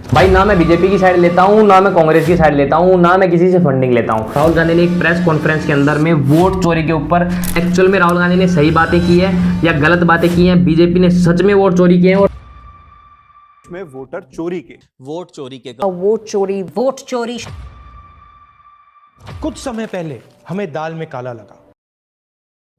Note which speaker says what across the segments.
Speaker 1: भाई ना मैं बीजेपी की साइड लेता हूँ, ना मैं कांग्रेस की साइड लेता हूँ, ना मैं किसी से फंडिंग लेता हूँ। राहुल गांधी ने एक प्रेस कॉन्फ्रेंस के अंदर में वोट चोरी के ऊपर एक्चुअल में राहुल गांधी ने सही बातें की है या गलत बातें की हैं, बीजेपी ने सच में वोट चोरी किए हैं और
Speaker 2: में वोट चोरी के
Speaker 3: वोट चोरी।
Speaker 4: कुछ समय पहले हमें दाल में काला लगा।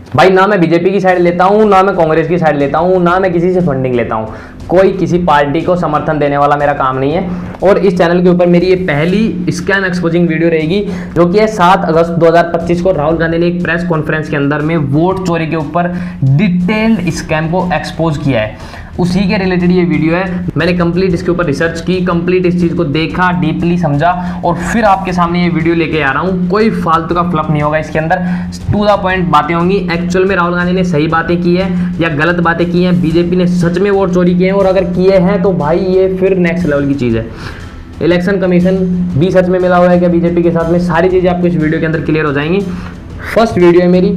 Speaker 1: भाई ना मैं बीजेपी की साइड लेता हूँ, ना मैं कांग्रेस की साइड लेता हूँ, ना मैं किसी से फंडिंग लेता हूँ। कोई किसी पार्टी को समर्थन देने वाला मेरा काम नहीं है। और इस चैनल के ऊपर मेरी ये पहली स्कैम एक्सपोजिंग वीडियो रहेगी, जो कि है 7 अगस्त 2025 को राहुल गांधी ने एक प्रेस कॉन्फ्रेंस के अंदर में वोट चोरी के ऊपर डिटेल्ड स्कैम को एक्सपोज किया है। उसी के रिलेटेड ये वीडियो है। मैंने कंप्लीट इसके ऊपर रिसर्च की, कंप्लीट इस चीज़ को देखा, डीपली समझा और फिर आपके सामने ये वीडियो लेके आ रहा हूँ। कोई फालतू का फ्लफ नहीं होगा इसके अंदर, टू द पॉइंट बातें होंगी। एक्चुअल में राहुल गांधी ने सही बातें की है या गलत बातें की हैं, बीजेपी ने सच में वोट चोरी किए हैं और अगर किए हैं तो भाई ये फिर नेक्स्ट लेवल की चीज़ है। इलेक्शन कमीशन भी सच में मिला हुआ है क्या बीजेपी के साथ में, सारी चीज़ें आपको इस वीडियो के अंदर क्लियर हो जाएंगी। फर्स्ट वीडियो है मेरी,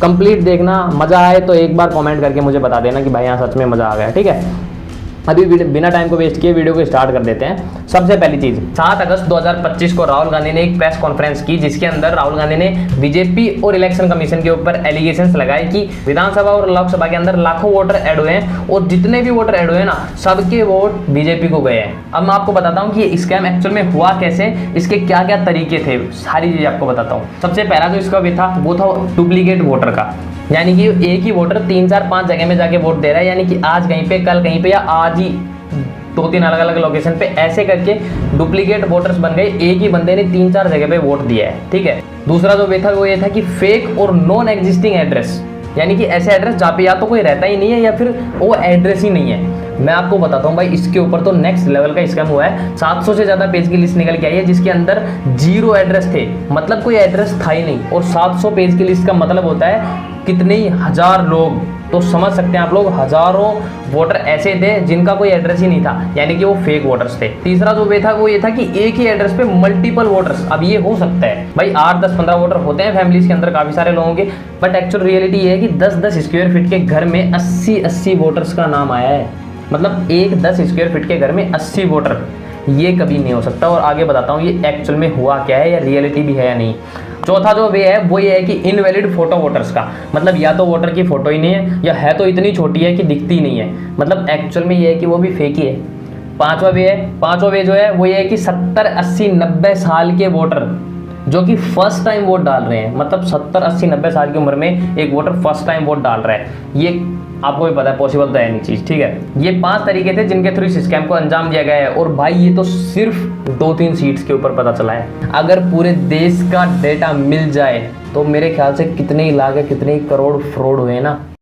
Speaker 1: कंप्लीट देखना। मज़ा आए तो एक बार कमेंट करके मुझे बता देना कि भाई यहाँ सच में मज़ा आ गया। ठीक है, अभी बिना टाइम को वेस्ट किए वीडियो को स्टार्ट कर देते हैं। सबसे पहली चीज, 7 अगस्त 2025 को राहुल गांधी ने एक प्रेस कॉन्फ्रेंस की, जिसके अंदर राहुल गांधी ने बीजेपी और इलेक्शन कमीशन के ऊपर एलिगेशंस लगाए कि विधानसभा और लोकसभा के अंदर लाखों वोटर ऐड हुए हैं और जितने भी वोटर ऐड हुए ना, सबके वोट बीजेपी को गए हैं। अब मैं आपको बताता हूँ कि ये स्कैम एक्चुअल में हुआ कैसे, इसके क्या क्या तरीके थे, सारी चीजें आपको बताता हूँ। सबसे पहला जो इसका भी था वो था डुप्लीकेट वोटर का, यानी कि एक ही वोटर 3, 4, 5 जगह में जाके वोट दे रहा है, यानी कि आज कहीं पे, कल कहीं पे या आज ही 2-3 अलग अलग लोकेशन पे ऐसे करके डुप्लीकेट वोटर्स बन गए। एक ही बंदे ने 3-4 जगह पे वोट दिया है। ठीक है, दूसरा जो वे था वो ये था कि फेक और नॉन एग्जिस्टिंग एड्रेस, यानी कि ऐसे एड्रेस जहाँ पे या तो कोई रहता ही नहीं है या फिर वो एड्रेस ही नहीं है। मैं आपको बताता हूँ भाई, इसके ऊपर तो नेक्स्ट लेवल का स्कैम हुआ है। 700 से ज़्यादा पेज की लिस्ट निकल के आई है, जिसके अंदर 0 एड्रेस थे, मतलब कोई एड्रेस था ही नहीं। और 700 पेज की लिस्ट का मतलब होता है कितने ही हजार लोग, तो समझ सकते हैं आप लोग, हजारों वोटर ऐसे थे जिनका कोई एड्रेस ही नहीं था, यानी कि वो फेक वोटर्स थे। तीसरा जो वे था वो ये था कि एक ही एड्रेस पे मल्टीपल वोटर्स। अब ये हो सकता है भाई 8, 10, 15 वोटर होते हैं फैमिलीज के अंदर, काफी सारे लोगों के, बट एक्चुअल रियलिटी ये है कि 10-10 स्क्वायर फीट के घर में 80-80 वोटर्स का नाम आया है। मतलब एक 10 स्क्वायर फीट के घर में 80 वोटर, ये कभी नहीं हो सकता। और आगे बताता हूँ ये एक्चुअल में हुआ क्या है या रियलिटी भी है या नहीं। चौथा जो वे है वो ये है कि इनवैलिड फोटो वोटर्स का, मतलब या तो वोटर की फोटो ही नहीं है या है तो इतनी छोटी है कि दिखती ही नहीं है, मतलब एक्चुअल में ये है कि वो भी फेक ही है। पांचवा वे जो है वो ये है कि 70, 80, 90 साल के वोटर जो कि फर्स्ट टाइम वोट डाल रहे हैं, मतलब 70, 80, 90 साल की उम्र में एक वोटर फर्स्ट टाइम वोट डाल रहा है। ये आपको भी पता है पॉसिबल तो है नहीं चीज। ठीक है, ये 5 तरीके थे जिनके थ्रू इस स्कैम को अंजाम दिया गया है। और भाई ये तो सिर्फ 2-3 सीट्स के ऊपर पता चला है। अगर पूरे देश का डेटा मिल जाए तो मेरे ख्याल से कितने ही लाख, कितने ही करोड़ फ्रॉड हुए ना।